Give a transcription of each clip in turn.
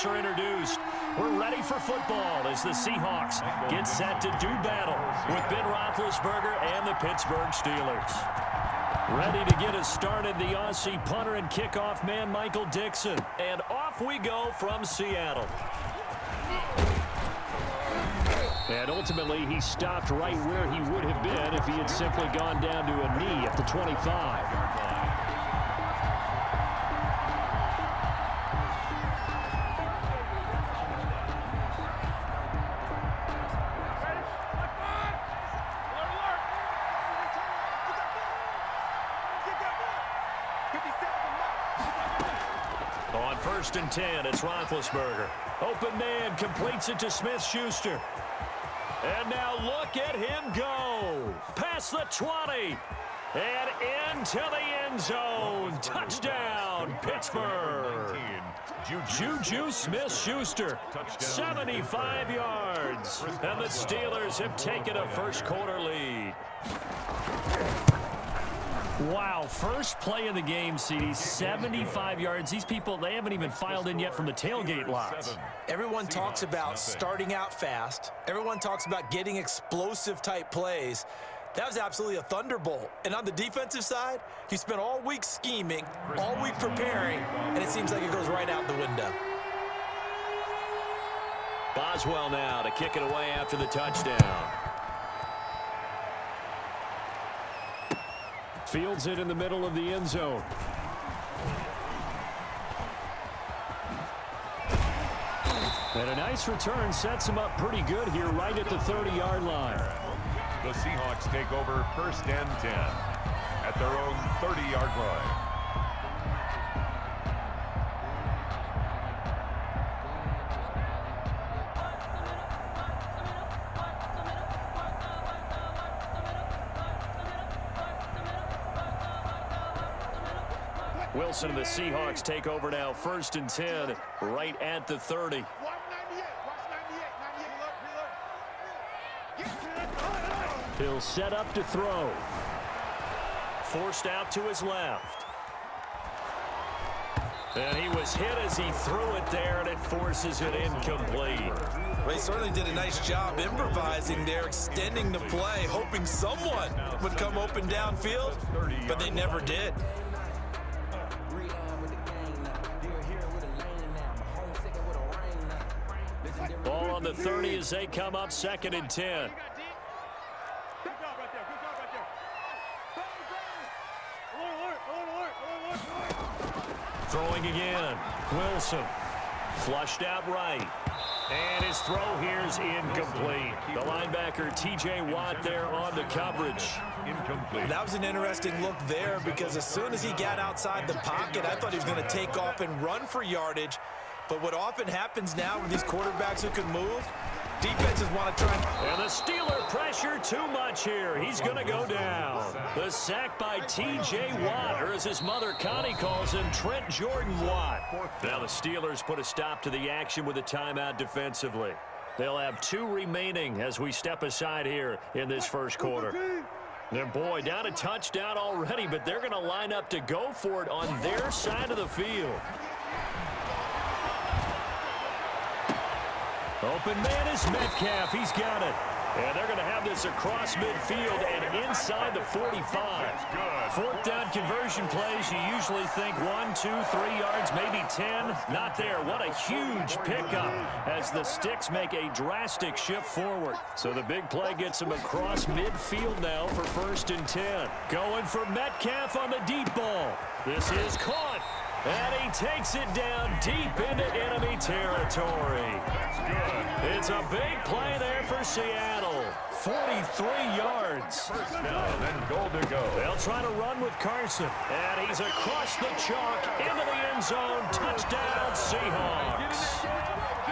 are introduced. We're ready for football as the Seahawks get set to do battle with Ben Roethlisberger and the Pittsburgh Steelers. Ready to get us started, the Aussie punter and kickoff man, Michael Dixon. And off we go from Seattle. And ultimately, he stopped right where he would have been if he had simply gone down to a knee at the 25. On 1st and 10, it's Roethlisberger. Open man completes it to Smith-Schuster. And now look at him go. Past the 20. And into the end zone. Touchdown, Pittsburgh. Juju Smith-Schuster, 75 yards. And the Steelers have taken a first quarter lead. Wow, first play of the game, CD, 75 yards. These people, they haven't even filed in yet from the tailgate lots. Everyone talks about starting out fast. Everyone talks about getting explosive-type plays. That was absolutely a thunderbolt. And on the defensive side, he spent all week scheming, all week preparing, and it seems like it goes right out the window. Boswell now to kick it away after the touchdown. Fields it in the middle of the end zone. And a nice return sets him up pretty good here right at the 30-yard line. The Seahawks take over 1st and 10 at their own 30-yard line. Wilson and the Seahawks take over now, 1st and 10, right at the 30. He'll set up to throw. Forced out to his left. And he was hit as he threw it there, and it forces it incomplete. Well, he certainly did a nice job improvising there, extending the play, hoping someone would come open downfield, but they never did. Ball on the 30 as they come up 2nd and 10. Throwing again. Wilson. Flushed out right. And his throw here is incomplete. The linebacker, T.J. Watt, there on the coverage. Incomplete. That was an interesting look there because as soon as he got outside the pocket, I thought he was going to take off and run for yardage. But what often happens now with these quarterbacks who can move, defenses want to try. And the Steeler pressure too much here. He's going to go down. The sack by T.J. Watt, or as his mother Connie calls him, Trent Jordan Watt. Now the Steelers put a stop to the action with a timeout defensively. They'll have 2 remaining as we step aside here in this first quarter. And boy, down a touchdown already, but they're going to line up to go for it on their side of the field. Open man is Metcalf. He's got it. And they're going to have this across midfield and inside the 45. 4th down conversion plays, you usually think 1, 2, 3 yards, maybe 10. Not there. What a huge pickup as the Sticks make a drastic shift forward. So the big play gets them across midfield now for 1st and 10. Going for Metcalf on the deep ball. This is caught. And he takes it down deep into enemy territory. It's a big play there for Seattle. 43 yards. First down and goal to go. They'll try to run with Carson. And he's across the chalk into the end zone. Touchdown, Seahawks.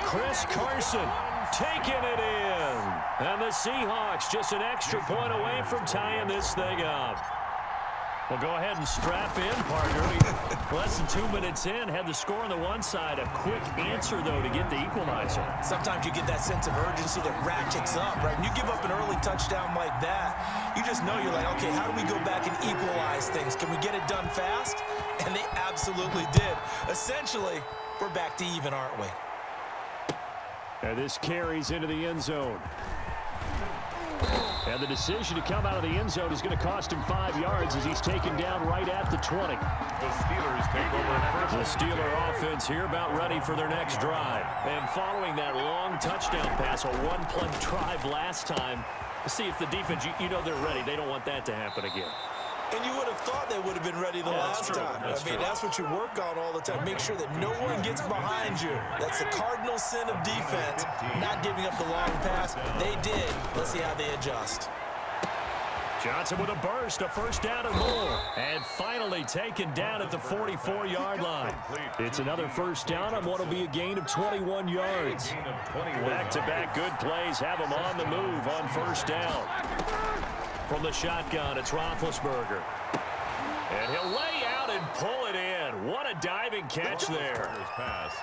Chris Carson taking it in. And the Seahawks just an extra point away from tying this thing up. Well, go ahead and strap in, partner. Less than 2 minutes in, had the score on the one side. A quick answer, though, to get the equalizer. Sometimes you get that sense of urgency that ratchets up, right? When you give up an early touchdown like that, you just know you're like, okay, how do we go back and equalize things? Can we get it done fast? And they absolutely did. Essentially, we're back to even, aren't we? And this carries into the end zone. And the decision to come out of the end zone is going to cost him 5 yards as he's taken down right at the 20. The Steelers take over. The Steeler offense here about ready for their next drive. And following that long touchdown pass, a one-play drive last time, see if the defense, you know they're ready. They don't want that to happen again. And you would have thought they would have been ready the last time. That's what you work on all the time. Make sure that no one gets behind you. That's the cardinal sin of defense, not giving up the long pass. They did. Let's see how they adjust. Johnson with a burst, a first down and more. And finally taken down at the 44-yard line. It's another first down on what will be a gain of 21 yards. Back-to-back good plays have them on the move on first down. From the shotgun, it's Roethlisberger. And he'll lay out and pull it in. What a diving catch there.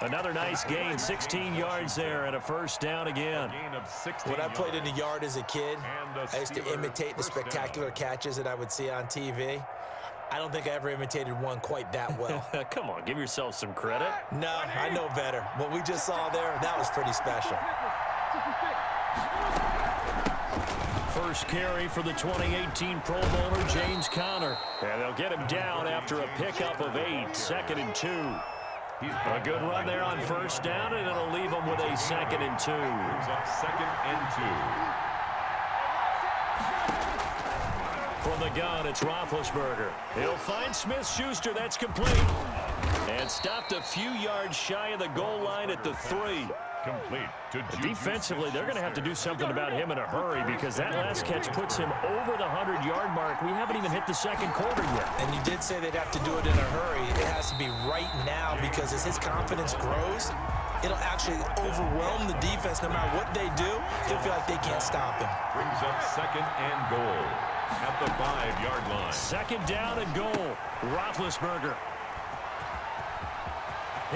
Another nice gain, 16 yards there, and a first down again. When I played in the yard as a kid, I used to imitate the spectacular catches that I would see on TV. I don't think I ever imitated one quite that well. Come on, give yourself some credit. No, I know better. What we just saw there, that was pretty special. First carry for the 2018 Pro Bowler, James Conner. And they'll get him down after a pickup of 8, 2nd and 2. A good run there on first down, and it'll leave him with a 2nd and 2. Brings up 2nd and 2. From the gun, it's Roethlisberger. He'll find Smith-Schuster. That's complete. And stopped a few yards shy of the goal line at the 3. Complete to Defensively, they're going to have to do something about him in a hurry because that last catch puts him over the 100-yard mark. We haven't even hit the second quarter yet. And you did say they'd have to do it in a hurry. It has to be right now because as his confidence grows, it'll actually overwhelm the defense. No matter what they do, they'll feel like they can't stop him. Brings up 2nd and goal at the 5-yard line. 2nd down and goal. Roethlisberger.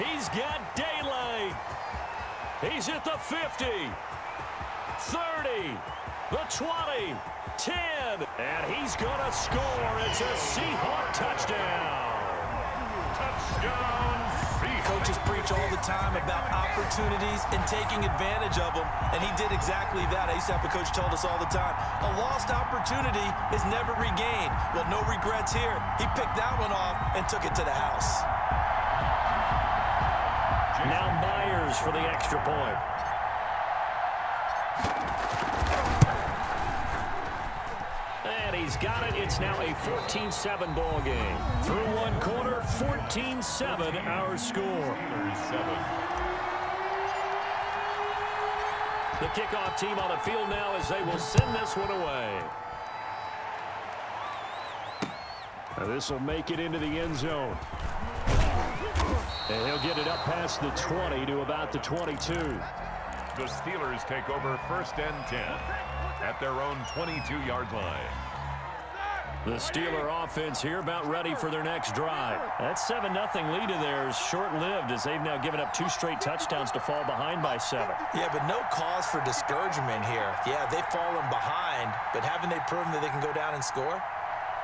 He's got daylight. He's at the 50, 30, the 20, 10, and he's going to score. It's a Seahawk touchdown. Touchdown, Seahawks. Coaches preach all the time about opportunities and taking advantage of them, and he did exactly that. I used to have a coach told us all the time, a lost opportunity is never regained. Well, no regrets here. He picked that one off and took it to the house. Now Myers for the extra point. And he's got it. It's now a 14-7 ball game. Through one quarter, 14-7 our score. The kickoff team on the field now as they will send this one away. Now this will make it into the end zone. And he'll get it up past the 20 to about the 22. The Steelers take over 1st and 10 at their own 22-yard line. The Steeler offense here about ready for their next drive. That 7-0 lead of theirs short-lived as they've now given up 2 straight touchdowns to fall behind by 7. Yeah, but no cause for discouragement here. Yeah, they've fallen behind, but haven't they proven that they can go down and score?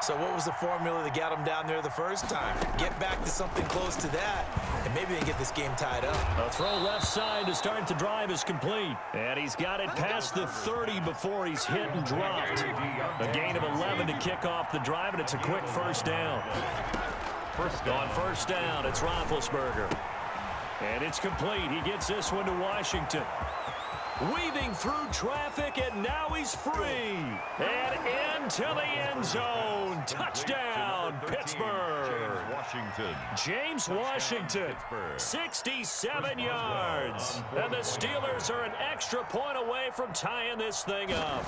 So what was the formula that got them down there the first time? Get back to something close to that, and maybe they can get this game tied up. A throw left side to start the drive is complete. And he's got it past the 30 before he's hit and dropped. A gain of 11 to kick off the drive, and it's a quick first down. On first down, it's Roethlisberger. And it's complete. He gets this one to Washington. Weaving through traffic, and now he's free. And into the end zone. Touchdown, Pittsburgh. James Washington, 67 yards. And the Steelers are an extra point away from tying this thing up.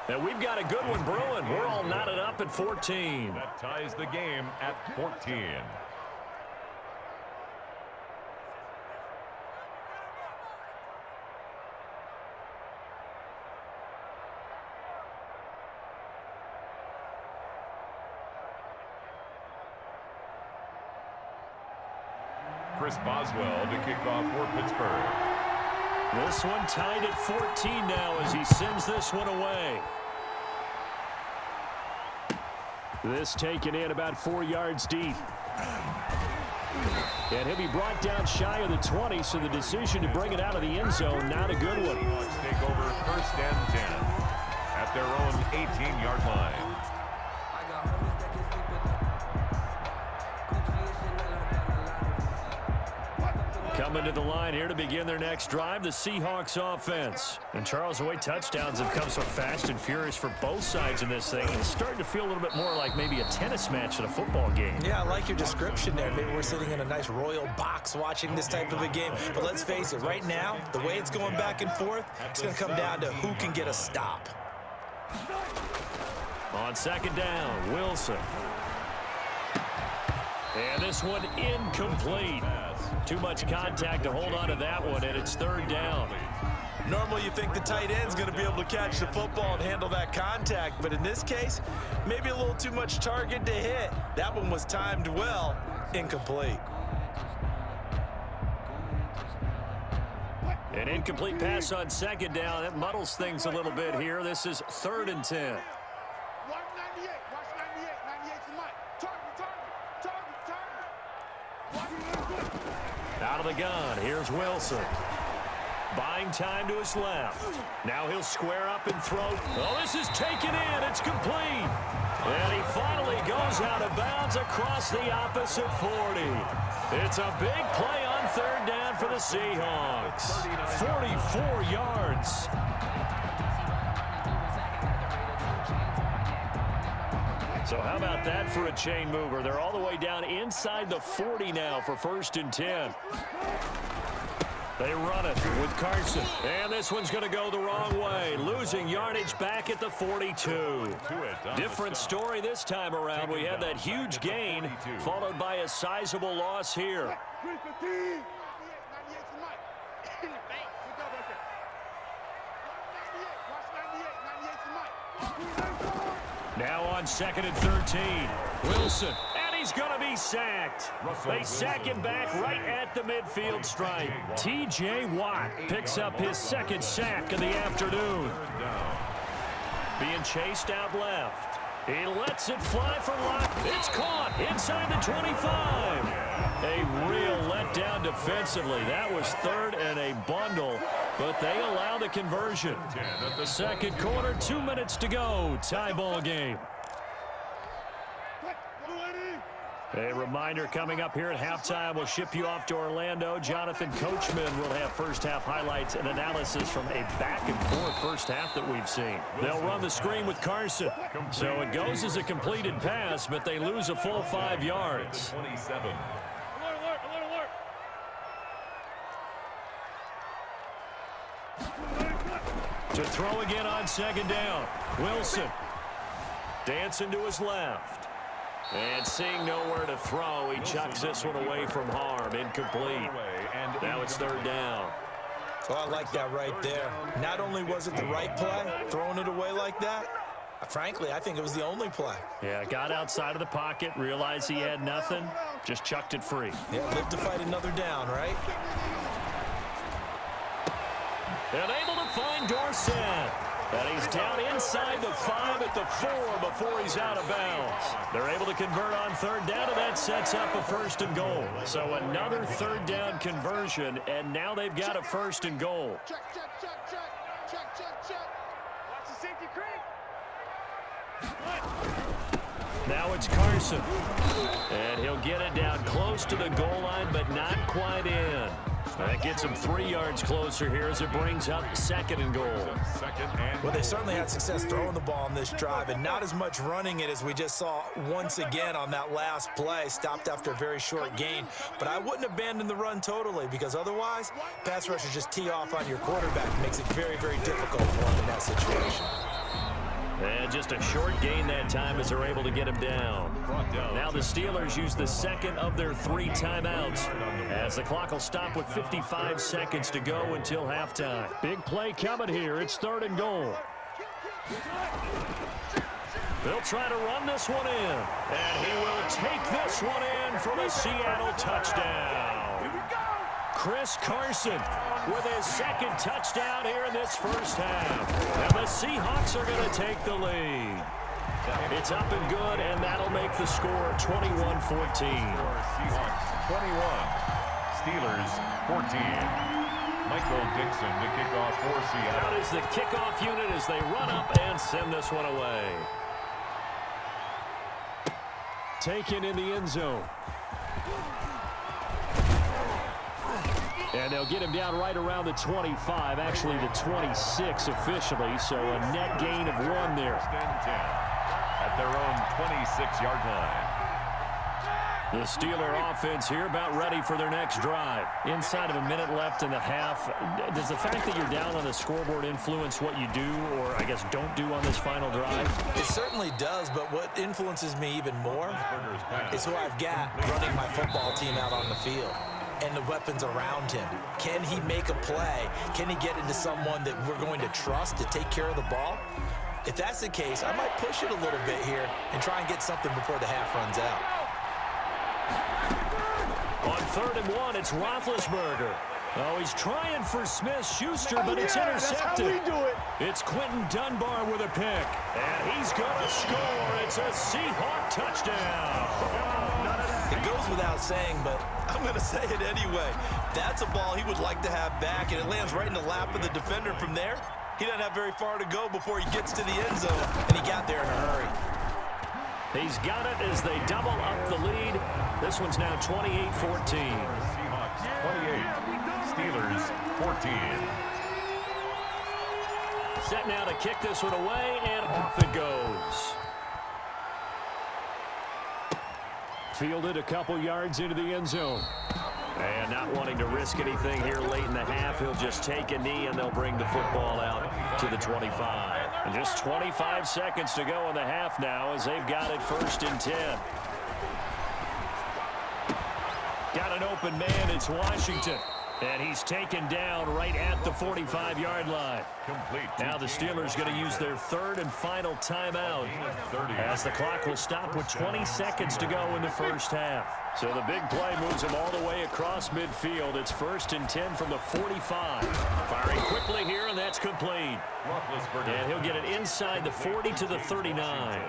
And we've got a good one brewing. We're all knotted up at 14. That ties the game at 14. Chris Boswell to kick off for Pittsburgh. This one tied at 14 now as he sends this one away. This taken in about 4 yards deep. And he'll be brought down shy of the 20, so the decision to bring it out of the end zone, not a good one. Seahawks take over 1st and 10 at their own 18-yard line. Coming to the line here to begin their next drive, the Seahawks offense. And Charles, the way touchdowns have come so fast and furious for both sides in this thing, it's starting to feel a little bit more like maybe a tennis match in a football game. Yeah, I like your description there. Maybe we're sitting in a nice royal box watching this type of a game. But let's face it, right now, the way it's going back and forth, it's going to come down to who can get a stop. On 2nd down, Wilson. And this one incomplete. Too much contact to hold on to that one, and it's 3rd down. Normally you think the tight end's going to be able to catch the football and handle that contact, but in this case, maybe a little too much target to hit. That one was timed well, incomplete. An incomplete pass on 2nd down. That muddles things a little bit here. This is 3rd and 10. Watch 98. Watch 98. 98's the mic. Target. Out of the gun, here's Wilson. Buying time to his left. Now he'll square up and throw. Oh, this is taken in. It's complete. And he finally goes out of bounds across the opposite 40. It's a big play on 3rd down for the Seahawks. 44 yards. So how about that for a chain mover? They're all the way down inside the 40 now for 1st and 10. They run it with Carson. And this one's going to go the wrong way. Losing yardage back at the 42. Different story this time around. We had that huge gain followed by a sizable loss here. Now on 2nd and 13. Wilson. And he's going to be sacked. They sack him back right at the midfield stripe. T.J. Watt picks up his 2nd sack of the afternoon. Being chased out left. He lets it fly for Locke. It's caught inside the 25. A real letdown defensively. That was 3rd and a bundle, but they allow the conversion. 2nd quarter, 2 minutes to go. Tie ball game. A reminder coming up here at halftime. We'll ship you off to Orlando. Jonathan Coachman will have first-half highlights and analysis from a back-and-forth first half that we've seen. They'll run the screen with Carson. So it goes as a completed pass, but they lose a full 5 yards. 27. To throw again on 2nd down. Wilson dancing to his left. And seeing nowhere to throw, he chucks this one away from harm. Incomplete. Now it's 3rd down. Well, I like that right there. Not only was it the right play, throwing it away like that, frankly, I think it was the only play. Yeah, got outside of the pocket, realized he had nothing, just chucked it free. Yeah, live to fight another down, right? And able to find Dorsett. And he's down inside the 5 at the 4 before he's out of bounds. They're able to convert on 3rd down, and that sets up a 1st and goal. So another 3rd down conversion, and now they've got a 1st and goal. Check. Watch the safety creep. Now it's Carson. And he'll get it down close to the goal line, but not quite in. That gets him 3 yards closer here as it brings up 2nd and goal. Well, they certainly had success throwing the ball on this drive, and not as much running it as we just saw once again on that last play. Stopped after a very short gain. But I wouldn't abandon the run totally, because otherwise, pass rushers just tee off on your quarterback. It makes it very, very difficult for him in that situation. And just a short gain that time as they're able to get him down. Now the Steelers use the 2nd of their 3 timeouts as the clock will stop with 55 seconds to go until halftime. Big play coming here. It's 3rd and goal. They'll try to run this one in. And he will take this one in for the Seattle touchdown. Chris Carson with his 2nd touchdown here in this first half. And the Seahawks are going to take the lead. It's up and good, and that'll make the score 21-14. Seahawks 21. Steelers 14. Michael Dixon to kick off for Seattle. Out is the kickoff unit as they run up and send this one away. Taken in the end zone. And they'll get him down right around the 25, actually the 26 officially, so a net gain of 1 there. First and 10 at their own 26-yard line. The Steeler offense here about ready for their next drive. Inside of a minute left in the half, does the fact that you're down on the scoreboard influence what you do, or I guess don't do on this final drive? It certainly does, but what influences me even more is who I've got running my football team out on the field and the weapons around him. Can he make a play? Can he get into someone that we're going to trust to take care of the ball? If that's the case, I might push it a little bit here and try and get something before the half runs out. On 3rd and 1, it's Roethlisberger. Oh, he's trying for Smith-Schuster, but it's intercepted. That's how we do it. It's Quentin Dunbar with a pick. And he's going to score. It's a Seahawk touchdown. It goes without saying, but I'm going to say it anyway. That's a ball he would like to have back, and it lands right in the lap of the defender. From there, he doesn't have very far to go before he gets to the end zone, and he got there in a hurry. He's got it as they double up the lead. This one's now 28-14. Seahawks 28, Steelers 14. Set now to kick this one away, and off it goes. Fielded a couple yards into the end zone. And not wanting to risk anything here late in the half, he'll just take a knee, and they'll bring the football out to the 25. And just 25 seconds to go in the half now as they've got it 1st and 10. Got an open man, it's Washington. And he's taken down right at the 45-yard line. Complete. Now the Steelers going to use their 3rd and final timeout as the clock will stop with 20 seconds to go in the first half. So the big play moves him all the way across midfield. It's 1st and 10 from the 45. Firing quickly here, and that's complete. And he'll get it inside the 40 to the 39.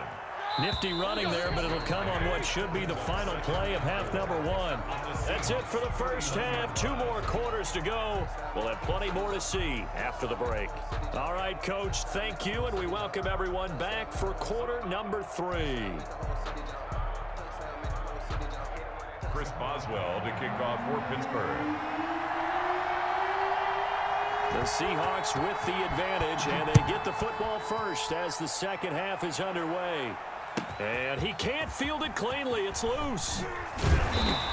Nifty running there, but it'll come on what should be the final play of half number 1. That's it for the first half. 2 more quarters to go. We'll have plenty more to see after the break. All right, Coach, thank you, and we welcome everyone back for quarter number 3. Chris Boswell to kick off for Pittsburgh. The Seahawks with the advantage, and they get the football first as the second half is underway. And he can't field it cleanly. It's loose.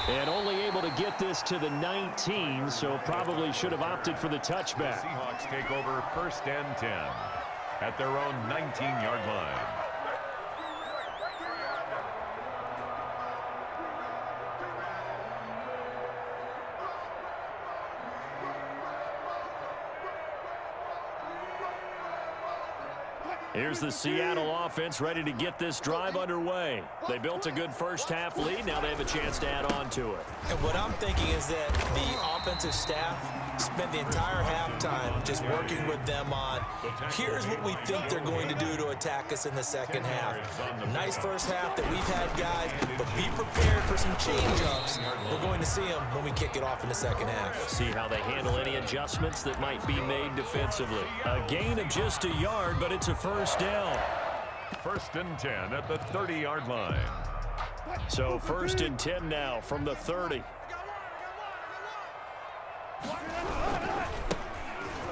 And only able to get this to the 19, so probably should have opted for the touchback. Seahawks take over 1st and 10 at their own 19-yard line. Here's the Seattle offense ready to get this drive underway. They built a good first half lead. Now they have a chance to add on to it. And what I'm thinking is that the offensive staff spent the entire halftime just working with them on, here's what we think they're going to do to attack us in the second half. Nice first half that we've had, guys, but be prepared for some change-ups. We're going to see them when we kick it off in the second half. See how they handle any adjustments that might be made defensively. A gain of just a yard, but it's a first down. 1st and 10 at the 30-yard line. So 1st and 10 now from the 30.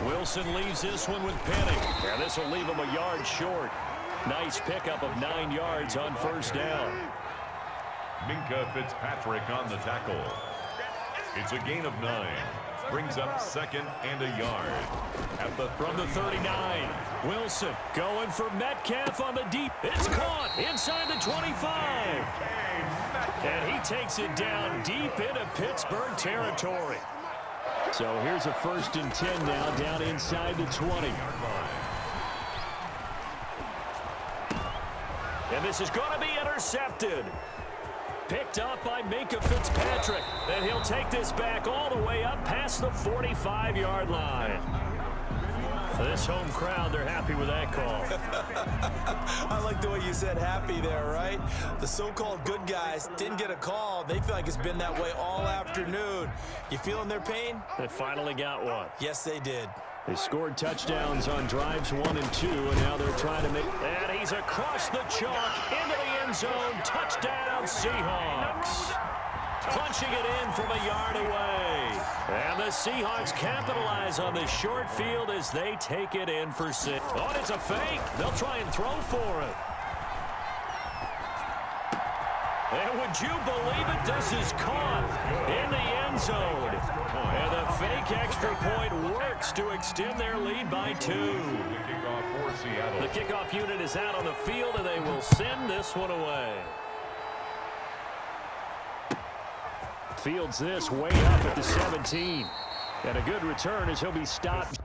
Wilson leaves this one with Penny. And this will leave him a yard short. Nice pickup of 9 yards on first down. Minka Fitzpatrick on the tackle. It's a gain of 9. Brings up 2nd and a yard. From the 39, Wilson going for Metcalf on the deep. It's caught inside the 25. And he takes it down deep into Pittsburgh territory. So here's a 1st and 10 now down inside the 20. And this is going to be intercepted. Picked up by Minka Fitzpatrick. And he'll take this back all the way up past the 45-yard line. This home crowd, they're happy with that call. I like the way you said happy there, right? The so-called good guys didn't get a call. They feel like it's been that way all afternoon. You feeling their pain? They finally got one. Yes, they did. They scored touchdowns on drives 1 and 2, and now they're trying to make... And he's across the chalk, into the end zone. Touchdown, Seahawks. Punching it in from a yard away. And the Seahawks capitalize on the short field as they take it in for 6. Oh, and it's a fake. They'll try and throw for it. And would you believe it? This is caught in the end zone. And the fake extra point works to extend their lead by 2. The kickoff unit is out on the field, and they will send this one away. Fields this way up at the 17. And a good return as he'll be stopped.